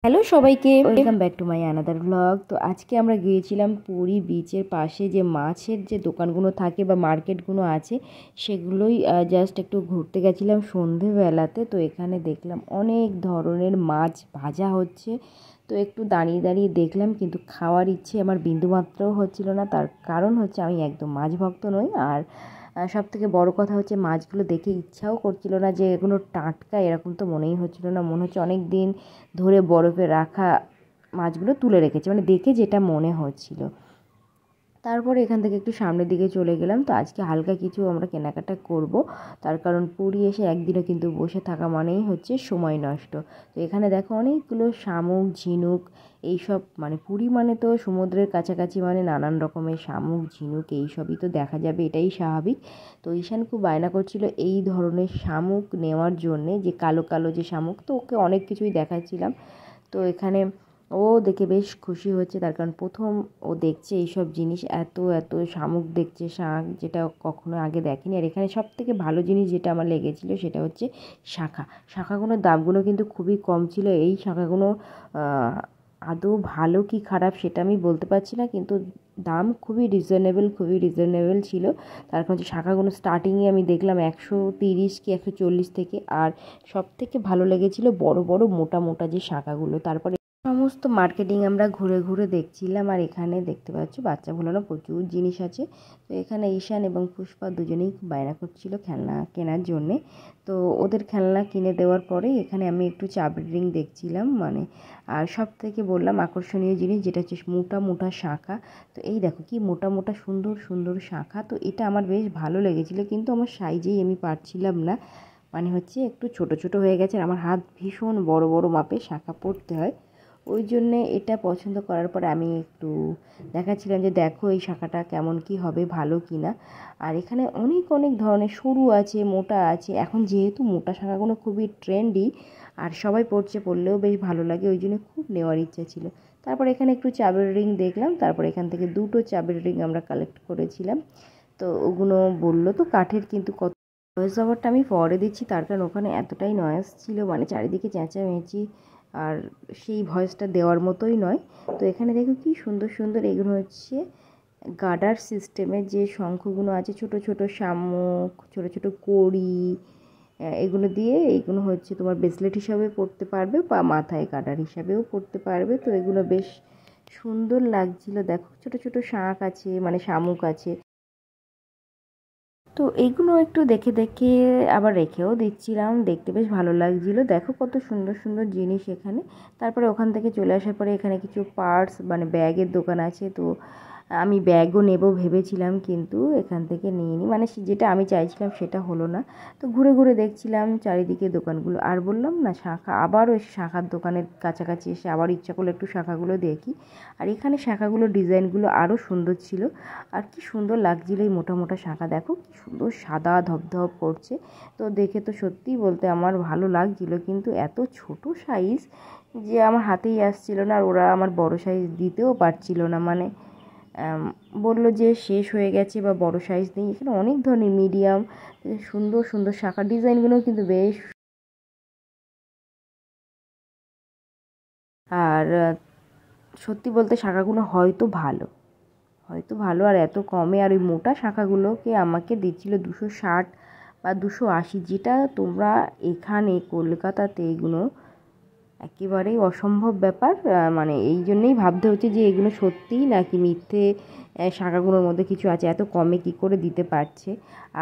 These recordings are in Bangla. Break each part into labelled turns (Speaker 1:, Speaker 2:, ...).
Speaker 1: হ্যালো সবাইকে, welcome back to my another blog. তো আজকে আমরা গিয়েছিলাম পুরী বিচের পাশে যে মাছের যে দোকানগুলো থাকে বা মার্কেটগুলো আছে সেগুলোই জাস্ট একটু ঘুরতে গেছিলাম সন্ধেবেলাতে। তো এখানে দেখলাম অনেক ধরনের মাছ ভাজা হচ্ছে। তো একটু দাঁড়িয়ে দাঁড়িয়ে দেখলাম, কিন্তু খাওয়ার ইচ্ছে আমার বিন্দুমাত্রও হচ্ছিল না। তার কারণ হচ্ছে আমি একদম মাছ ভক্ত নই। আর সবথেকে বড় কথা হচ্ছে মাছগুলো দেখে ইচ্ছাও করছিল না যে এগুলো টাটকা, এরকম তো মনেই হচ্ছিল না। মনে হচ্ছে অনেক দিন ধরে বরফে রাখা মাছগুলো তুলে রেখেছে, মানে দেখে যেটা মনে হচ্ছিল। তারপরে এখান থেকে একটু সামনের দিকে চলে গেলাম। তো আজকে হালকা কিছু আমরা কেনাকাটা করব, তার কারণ পুরী এসে একদিনও কিন্তু বসে থাকা মানেই হচ্ছে সময় নষ্ট। তো এখানে দেখো অনেকগুলো শামুক, ঝিনুক, এইসব, মানে পুরী মানে তো সমুদ্রের কাছাকাছি, মানে নানান রকমের শামুক, ঝিনুক এইসবই তো দেখা যাবে, এটাই স্বাভাবিক। তো ঈশান খুব বায়না করছিল এই ধরনের শামুক নেওয়ার জন্যে, যে কালো কালো যে শামুক। তো ওকে অনেক কিছুই দেখাচ্ছিলাম। তো এখানে ও দেখে বেশ খুশি হচ্ছে, তার কারণ প্রথম ও দেখছে এইসব জিনিস, এত এত শামুক দেখছে, শাঁখ, যেটা কখনো আগে দেখেনি। আর এখানে সব থেকে ভালো জিনিস যেটা আমার লেগেছিলো সেটা হচ্ছে শাঁখাগুলোর দামগুলো কিন্তু খুবই কম ছিল। এই শাঁখাগুলো আদৌ ভালো কি খারাপ সেটা আমি বলতে পারছি না, কিন্তু দাম খুবই রিজনেবল ছিল। তার কারণ হচ্ছে শাঁখাগুলো স্টার্টিংয়ে আমি দেখলাম 130 কি 140 থেকে। আর সব থেকে ভালো লেগেছিলো বড় বড় মোটা মোটা যে শাঁখাগুলো। তারপরে সমস্ত মার্কেটিং আমরা ঘুরে ঘুরে দেখছিলাম। আর এখানে দেখতে পাচ্ছ বাচ্চা ভোলানো প্রচুর জিনিস আছে। তো এখানে ঈশান এবং পুষ্পা দুজনেই খুব বায়না করছিল খেলনা কেনার জন্যে। তো ওদের খেলনা কিনে দেওয়ার পরে এখানে আমি একটু চাবির রিং দেখছিলাম, মানে আর সব থেকে বললাম আকর্ষণীয় জিনিস যেটা হচ্ছে মোটা মোটা শাঁখা। তো এই দেখো কি মোটা মোটা সুন্দর সুন্দর শাঁখা। তো এটা আমার বেশ ভালো লেগেছিলো, কিন্তু আমার সাইজেই আমি পারছিলাম না, মানে হচ্ছে একটু ছোট ছোট হয়ে গেছে। আর আমার হাত ভীষণ বড় বড় মাপের শাঁখা পরতে হয়, ওই জন্যে এটা পছন্দ করার পরে আমি একটু দেখাচ্ছিলাম যে দেখো এই শাঁখাটা কেমন কি হবে, ভালো কি না। আর এখানে অনেক অনেক ধরনের সরু আছে, মোটা আছে। এখন যেহেতু মোটা শাঁখাগুলো খুবই ট্রেন্ডি আর সবাই পরলেও বেশ ভালো লাগে, ওই জন্য খুব নেওয়ার ইচ্ছা ছিল। তারপর এখানে একটু চাবির রিং দেখলাম। তারপর এখান থেকে দুটো চাবির রিং আমরা কালেক্ট করেছিলাম। তো ওগুলো বললো তো কাঠের, কিন্তু কত ভয়েস ওভারটা আমি পরে দিচ্ছি, তার কারণ ওখানে এতটাই নয়েজ ছিল, মানে চারিদিকে চেঁচামেচি, আর সেই ভয়েসটা দেওয়ার মতোই নয়। তো এখানে দেখো কি সুন্দর সুন্দর, এগুলো হচ্ছে গার্ডার সিস্টেমের যে শঙ্খগুলো আছে, ছোট ছোট শামুক, ছোট ছোট কড়ি, এগুলো দিয়ে এইগুলো হচ্ছে তোমার ব্রেসলেট হিসাবে পরতে পারবে বা মাথায় গার্ডার হিসাবেও পরতে পারবে। তো এগুলো বেশ সুন্দর লাগছিল। দেখো ছোট ছোট শাঁখ আছে, মানে শামুক আছে। তো এইগুলো একটু দেখে দেখে আবার রেখেও দিচ্ছিলাম, দেখতে বেশ ভালো লাগছিলো। দেখো কত সুন্দর সুন্দর জিনিস এখানে। তারপরে ওখান থেকে চলে আসার পরে এখানে কিছু পার্টস, মানে ব্যাগের দোকান আছে। তো আমি ব্যাগও নেব ভেবেছিলাম, কিন্তু এখান থেকে নিইনি, মানে যেটা আমি চাইছিলাম সেটা হলো না। তো ঘুরে ঘুরে দেখছিলাম চারিদিকে দোকানগুলো। আর বললাম না শাঁখা, আবারও এসে শাঁখার দোকানের কাছাকাছি এসে আবার ইচ্ছা করলো একটু শাঁখাগুলো দেখি। আর এখানে শাঁখাগুলোর ডিজাইনগুলো আরও সুন্দর ছিল। আর কি সুন্দর লাগছিল এই মোটা মোটা শাঁখা, দেখো কি সুন্দর সাদা ধবধব করছে। তো দেখে তো সত্যিই বলতে আমার ভালো লাগছিল, কিন্তু এত ছোট সাইজ যে আমার হাতেই আসছিল না। আর ওরা আমার বড় সাইজ দিতেও পারছিল না, মানে বলল যে শেষ হয়ে গেছে বা বড় সাইজ নেই। এখানে অনেক ধরনের মিডিয়াম সুন্দর সুন্দর শাঁখার ডিজাইনগুলো কিন্তু বেশ। আর সত্যি বলতে শাঁখাগুলো হয়তো ভালো আর এত কমে। আর ওই মোটা শাঁখাগুলোকে আমাকে দিচ্ছিল 260 বা 280, যেটা তোমরা এখানে কলকাতাতে এগুলো একেবারেই অসম্ভব ব্যাপার। মানে এই জন্যেই ভাবতে হচ্ছে যে এগুলো সত্যিই নাকি মিথ্যে, শাঁখাগুলোর মধ্যে কিছু আছে, এত কমে কি করে দিতে পারছে।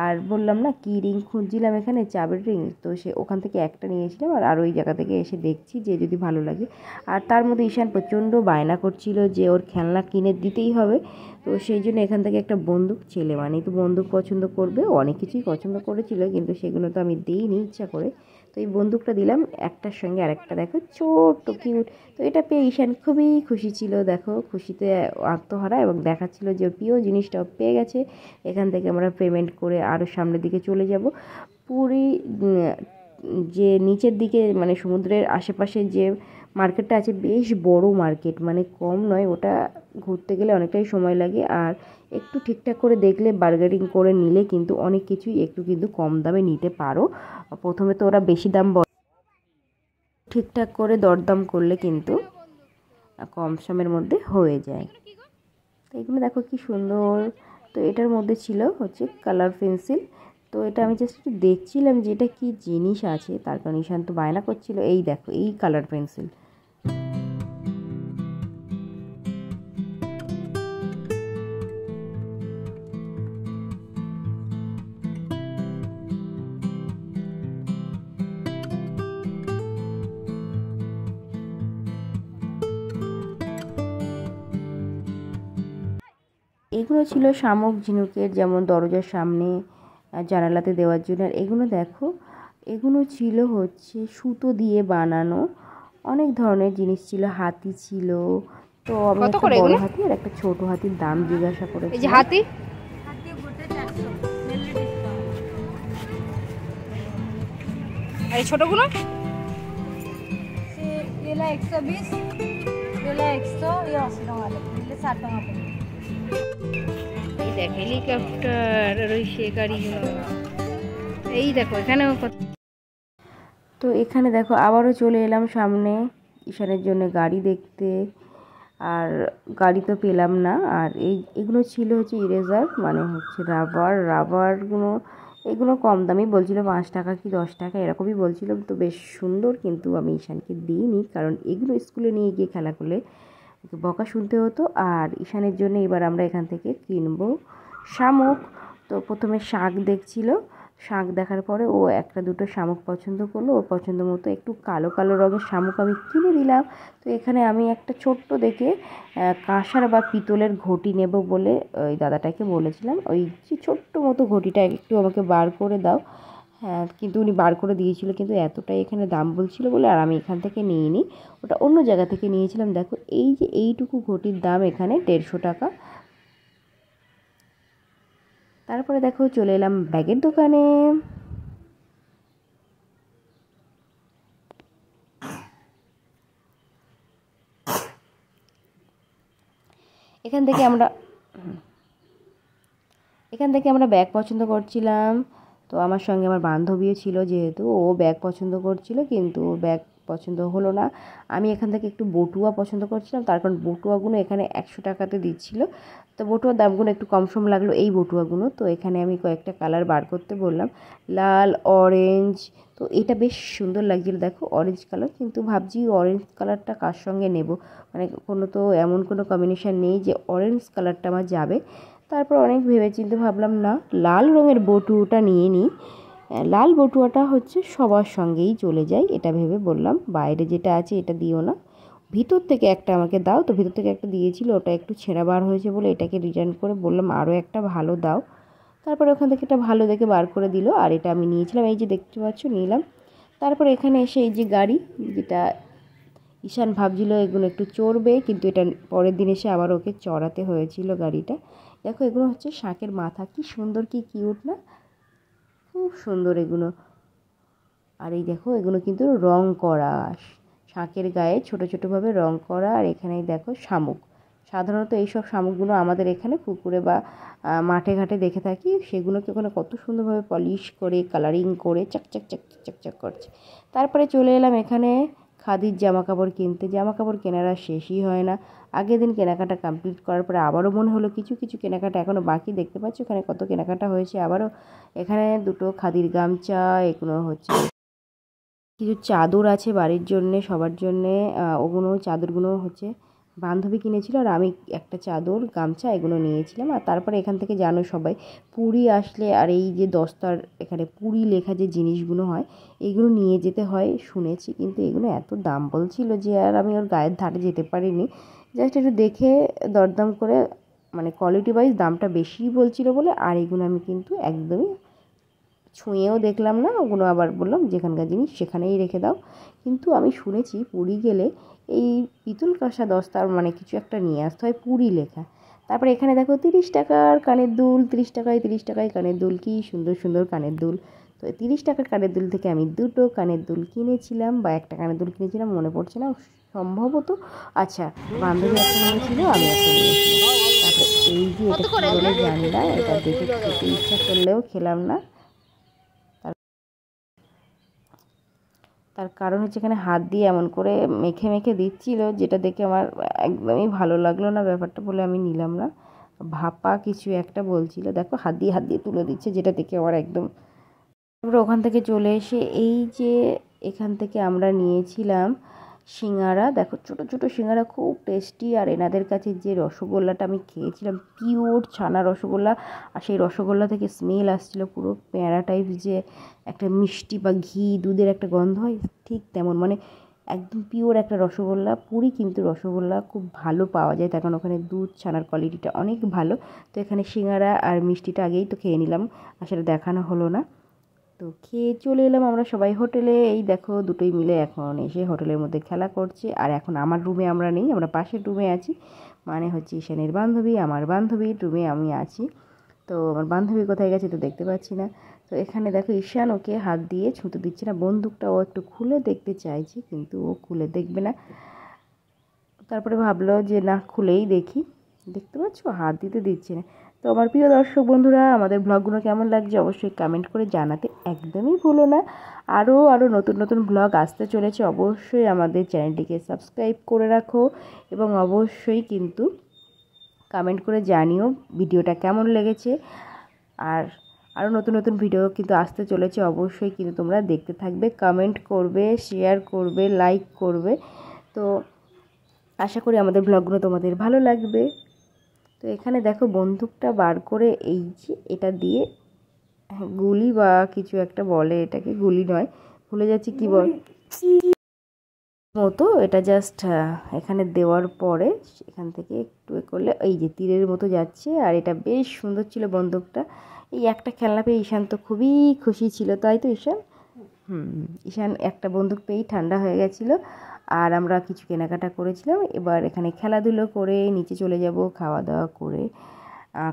Speaker 1: আর বললাম না কি রিং খুঁজছিলাম এখানে, চাবির রিং। তো ওখান থেকে একটা নিয়েছিলাম, আর ওই জায়গা থেকে এসে দেখছি যে যদি ভালো লাগে। আর তার মধ্যে ঈশান প্রচণ্ড বায়না করছিল যে ওর খেলনা কিনে দিতেই হবে। তো সেই জন্য এখান থেকে একটা বন্দুক, ছেলে মানেই তো বন্দুক পছন্দ করবে, অনেক কিছুই পছন্দ করেছিল, কিন্তু সেগুলো তো আমি দিইনি ইচ্ছা করে। তো এই বন্দুকটা দিলাম, একটার সঙ্গে আরেকটা দেখো ছোট্ট কিউট। তো এটা পেয়ে ঈশান খুবই খুশি ছিল, দেখো খুশিতে আত্মহারা, এবং দেখাচ্ছিল যে ওর প্রিয় জিনিসটাও পেয়ে গেছে। এখান থেকে আমরা পেমেন্ট করে আরও সামনের দিকে চলে যাব। পুরী যে নিচের দিকে, মানে সমুদ্রের আশেপাশে যে মার্কেটটা আছে, বেশ বড় মার্কেট, মানে কম নয়। ওটা ঘুরতে গেলে অনেকটাই সময় লাগে। আর একটু ঠিকঠাক করে দেখলে, বার্গেনিং করে নিলে কিন্তু অনেক কিছুই একটু কিন্তু কম দামে নিতে পারো। প্রথমে তো ওরা বেশি দাম ঠিকঠাক করে দরদাম করলে কিন্তু কম সময়ের মধ্যে হয়ে যায়। তো এগুলো দেখো কি সুন্দর। তো এটার মধ্যে ছিল হচ্ছে কালার পেন্সিল। তো এটা আমি জাস্ট একটু দেখছিলাম যে এটা কী জিনিস আছে, তার কারণ ঈশান তো বায়না করছিল। এই দেখো এই কালার পেন্সিল। এগুলো ছিল শামুক ঝিনুকের, যেমন দরজার সামনে জানালাতে দেওয়ার জন্য। আর এগুলো দেখো, এগুলো ছিল হচ্ছে সুতো দিয়ে বানানো, অনেক ধরনের জিনিস ছিল। হাতি ছিল। তো আমি একটা বড় হাতি আর একটা ছোট হাতির দাম জিজ্ঞাসা করেছি। এই যে হাতি, আর এই ছোটগুলো
Speaker 2: 120, 100, 80 টাকা, 60 টাকা।
Speaker 1: এই দেখ হেলিকপ্টার আর ওই সে গাড়িগুলো। এই দেখো এখানেও। তো এখানে দেখো আবারও চলে এলাম সামনে ঈশানের জন্য গাড়ি দেখতে। আর গাড়ি তো পেলাম না। আর এগুলো ছিল হচ্ছে ইরেজার, মানে হচ্ছে রাবারগুলো। এগুলো কম দামি বলছিল, 5 টাকা কি 10 টাকা এরকমই বলছিল। তো বেশ সুন্দর, কিন্তু আমি ঈশানকে দিইনি, কারণ এগুলো স্কুলে নিয়ে গিয়ে খেলা করলে বকা শুনতে হতো। আর ঈশানের জন্য এবার আমরা এখান থেকে কিনবো শামুক। তো প্রথমে শাক দেখছিল, শাক দেখার পরে ও একটা দুটো শামুক পছন্দ করলো। ওর পছন্দ মতো একটু কালো কালো রঙের শামুক আমি কিনে দিলাম। তো এখানে আমি একটা ছোট্ট দেখে কাঁসার বা পিতলের ঘটি নেব বলে ওই দাদাটাকে বলেছিলাম, ওই যে ছোট্ট মতো ঘটিটা একটু আমাকে বার করে দাও। হ্যাঁ, কিন্তু উনি বার করে দিয়েছিল, কিন্তু এতটাই এখানে দাম বলছিল বলে আর আমি এখান থেকে নিইনি, ওটা অন্য জায়গা থেকে নিয়েছিলাম। দেখো এই যে এইটুকু ঘটির দাম এখানে 150 টাকা। তারপরে দেখো চলে এলাম ব্যাগের দোকানে। এখান থেকে আমরা ব্যাগ পছন্দ করছিলাম। তো আমার সঙ্গে আমার বান্ধবীও ছিল, যেহেতু ও ব্যাগ পছন্দ করছিল, কিন্তু ওর ব্যাগ পছন্দ হলো না। আমি এখান থেকে একটু বটুয়া পছন্দ করছিলাম, তার কারণ বটুয়াগুলো এখানে 100 টাকাতে দিচ্ছিল। তো বটুয়ার দামগুলো একটু কম সম লাগলো এই বটুয়াগুলো। তো এখানে আমি কয়েকটা কালার বার করতে বললাম, লাল, অরেঞ্জ। তো এটা বেশ সুন্দর লাগছিল, দেখো অরেঞ্জ কালার। কিন্তু ভাবছি অরেঞ্জ কালারটা কার সঙ্গে নেব, মানে কোনো তো এমন কোনো কম্বিনেশান নেই যে অরেঞ্জ কালারটা আমার যাবে। তারপর অনেক ভেবেচিন্তে ভাবলাম না, লাল রঙের বটুয়াটা নিয়ে নিই। লাল বটুয়াটা হচ্ছে সবার সঙ্গেই চলে যায়, এটা ভেবে বললাম বাইরে যেটা আছে এটা দিও না, ভিতর থেকে একটা আমাকে দাও। তো ভিতর থেকে একটা দিয়েছিল, ওটা একটু ছেঁড়া বার হয়েছে বলে এটাকে রিটার্ন করে বললাম আরও একটা ভালো দাও। তারপরে ওখান থেকে একটা ভালো দেখে বার করে দিল, আর এটা আমি নিয়েছিলাম, এই যে দেখতে পাচ্ছ নিলাম। তারপর এখানে এসে এই যে গাড়ি, যেটা ঈশান ভাবছিল এগুলো একটু চড়বে, কিন্তু এটা পরের দিন এসে আবার ওকে চড়াতে হয়েছিল গাড়িটা। দেখো এগুলো হচ্ছে শাঁখের মাথা, কি সুন্দর কি কিউট না, খুব সুন্দর এগুলো। আর এই দেখো এগুলো কিন্তু রং করা, শাঁখের গায়ে ছোট ছোটোভাবে রং করা। আর এখানেই দেখো শামুক, সাধারণত এইসব শামুকগুলো আমাদের এখানে পুকুরে বা মাঠে ঘাটে দেখে থাকি, সেগুলোকে ওখানে কত সুন্দরভাবে পলিশ করে কালারিং করে চকচক চকচক চকচক করছে। তারপরে চলে এলাম এখানে খাদির জামা কাপড় কিনতে। জামা কাপড় কেনার আর শেষই হয় না। আগের দিন কেনাকাটা কমপ্লিট করার পরে আবারও মনে হলো কিছু কিছু কেনাকাটা এখনও বাকি। দেখতে পাচ্ছ এখানে কত কেনাকাটা হয়েছে। আবারও এখানে দুটো খাদির গামছা, এগুলো হচ্ছে কিছু চাদর আছে বাড়ির জন্যে, সবার জন্যে। ওগুলো চাদরগুলো হচ্ছে বান্ধবী কিনেছিল, আর আমি একটা চাদর গামছা এগুলো নিয়েছিলাম। আর তারপরে এখান থেকে জানো সবাই পুরী আসলে, আর এই যে দস্তার এখানে পুরী লেখা যে জিনিসগুলো হয় এগুলো নিয়ে যেতে হয় শুনেছি, কিন্তু এগুলো এত দাম বলছিল যে আর আমি ওর গায়ের ধারে যেতে পারিনি। জাস্ট একটু দেখে দরদাম করে, মানে কোয়ালিটি ওয়াইজ দামটা বেশিই বলছিল বলে, আর এগুলো আমি কিন্তু একদমই ছুঁয়েও দেখলাম না। ওগুলো আবার বললাম যেখানকার জিনিস সেখানেই রেখে দাও। কিন্তু আমি শুনেছি পুরী গেলে এই পিতল কাঁসা দস্তার মানে কিছু একটা নিয়ে আসতে হয় পুরী লেখা। তারপরে এখানে দেখো 30 টাকার কানের দুল, 30 টাকায় কানের দুল, কি সুন্দর সুন্দর কানের দুল। তো 30 টাকার কানের দুল থেকে আমি দুটো কানের দুল কিনেছিলাম, বা একটা কানের দুল কিনেছিলাম মনে পড়ছে না সম্ভবত। আচ্ছা, বান্ধবী একটা নিয়েছিল, আমি একটা নিয়েছিলাম। তারপরে এই যে এটা কী বলে জানি না, এটা দেখে খেতে ইচ্ছা করলেও খেলাম না। তার কারণ হচ্ছে এখানে হাত দিয়ে এমন করে মেখে মেখে দিচ্ছিল, যেটা দেখে আমার একদমই ভালো লাগলো না ব্যাপারটা, বলে আমি নিলাম না। ভাপা কিছু একটা বলছিল, দেখো হাত দিয়ে তুলে দিচ্ছে, যেটা দেখে আমার একদম। আমরা ওখান থেকে চলে এসে এই যে এখান থেকে আমরা নিয়েছিলাম সিঙ্গারা। দেখো ছোট ছোট সিঙ্গারা, খুব টেস্টি। আর এনাদের কাছে যে রসগোল্লাটা আমি খেয়েছিলাম, পিওর ছানা রসগোল্লা, আর সেই রসগোল্লা থেকে স্মেল আসছিল পুরো প্যাঁড়া টাইপ, যে একটা মিষ্টি বা ঘি দুধের একটা গন্ধ হয়, ঠিক তেমন, মানে একদম পিওর একটা রসগোল্লা। পুরি কিন্তু রসগোল্লা খুব ভালো পাওয়া যায়, তার কারণ ওখানে দুধ ছানার কোয়ালিটিটা অনেক ভালো। তো এখানে সিঙ্গারা আর মিষ্টিটা আগেই তো খেয়ে নিলাম, আর সেটা দেখানো হলো না। তো খেয়ে চলে এলাম আমরা সবাই হোটেলে। এই দেখো দুটোই মিলে এখন এসে হোটেলের মধ্যে খেলা করছে। আর এখন আমার রুমে আমরা নেই, আমরা পাশের রুমে আছি, মানে হচ্ছে ঈশানের বান্ধবী, আমার বান্ধবীর রুমে আমি আছি। তো আমার বান্ধবী কোথায় গেছে তো দেখতে পাচ্ছি না। তো এখানে দেখো ঈশান ওকে হাত দিয়ে ছুঁতে দিচ্ছে না, বন্দুকটা ও একটু খুলে দেখতে চাইছে, কিন্তু ও খুলে দেখবে না। তারপরে ভাবলো যে না, খুলেই দেখি। দেখতে পাচ্ছ হাত দিতে দিচ্ছে না। তো আমার প্রিয় দর্শক বন্ধুরা, আমাদের ব্লগগুলো কেমন লাগছে অবশ্যই কমেন্ট করে জানাতে একদমই ভুলো না। আরও নতুন নতুন ব্লগ আসতে চলেছে, অবশ্যই আমাদের চ্যানেলটিকে সাবস্ক্রাইব করে রাখো, এবং অবশ্যই কিন্তু কমেন্ট করে জানিও ভিডিওটা কেমন লেগেছে। আর আরও নতুন নতুন ভিডিও কিন্তু আসতে চলেছে, অবশ্যই কিন্তু তোমরা দেখতে থাকবে, কমেন্ট করবে, শেয়ার করবে, লাইক করবে। তো আশা করি আমাদের ব্লগগুলো তোমাদের ভালো লাগবে। তো এখানে দেখো বন্দুকটা বার করে এই যে এটা দিয়ে গুলি বা কিছু একটা বলে, এটাকে গুলি নয়, ভুলে যাচ্ছি কি বল মতো, এটা জাস্ট এখানে দেওয়ার পরে এখান থেকে একটু করলে এই যে তীরের মতো যাচ্ছে। আর এটা বেশ সুন্দর ছিল বন্দুকটা। এই একটা খেলনা পেয়ে ঈশান তো খুবই খুশি ছিল, তাই তো ঈশান? ঈশান একটা বন্দুক পেয়েই ঠান্ডা হয়ে গেছিলো। আর আমরা কিছু কেনাকাটা করেছিলাম, এবার এখানে খেলাধুলো করে নিচে চলে যাব খাওয়া দাওয়া করে।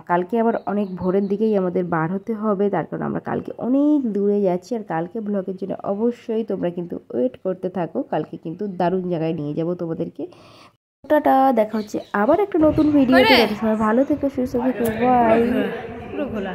Speaker 1: কালকে আবার অনেক ভোরের দিকেই আমাদের বার হতে হবে, তার কারণ আমরা কালকে অনেক দূরে যাচ্ছি। আর কালকে ব্লগের জন্য অবশ্যই তোমরা কিন্তু ওয়েট করতে থাকো, কালকে কিন্তু দারুণ জায়গায় নিয়ে যাব তোমাদেরকে। টাটা, দেখা হচ্ছে আবার একটা নতুন ভিডিওতে। সবাই ভালো থেকো, সুস্থ থেকো, বাই।
Speaker 2: পুরো খোলা।